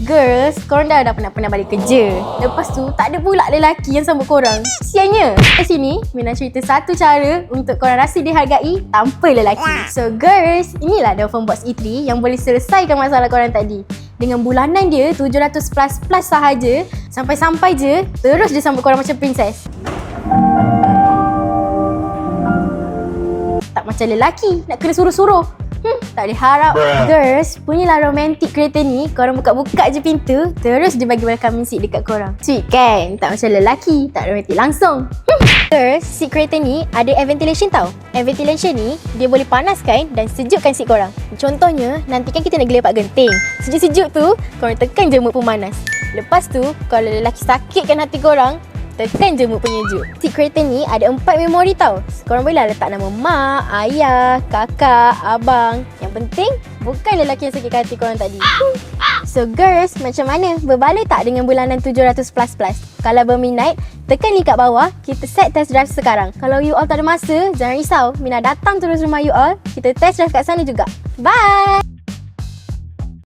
girls, korang dah penat-penat balik kerja. Lepas tu, tak ada pula lelaki yang sambut korang. Siannya. Di sini, Mina cerita satu cara untuk korang rasa dihargai tanpa lelaki. So girls, inilah Dolphin Box E3 yang boleh selesaikan masalah korang tadi. Dengan bulanan dia 700 plus sahaja, sampai-sampai je, terus dia sambut korang macam princess. Tak macam lelaki, nak kena suruh-suruh. Tak boleh harap. Girls, punyalah romantic kereta ni. Korang buka-buka je pintu, terus dia bagi welcome seat dekat korang. Sweet kan? Tak macam lelaki, tak romantic langsung. Girls, seat kereta ni ada air ventilation tau. Air ventilation ni, dia boleh panaskan dan sejukkan seat korang. Contohnya, nanti kan kita nak gelepak genting. Sejuk-sejuk tu, korang tekan jemur pemanas. Lepas tu, kalau lelaki sakitkan hati korang, tekan jemur penyejuk. Seat kereta ni ada 4 memori tau. Korang bolehlah letak nama mak, ayah, kakak, abang. Yang penting, bukan lelaki yang sakitkan hati korang tadi. So girls, macam mana? Berbaloi tak dengan bulanan 700 plus? Kalau berminat, tekan link kat bawah. Kita set test drive sekarang. Kalau you all tak ada masa, jangan risau. Mina datang terus rumah you all. Kita test drive kat sana juga. Bye!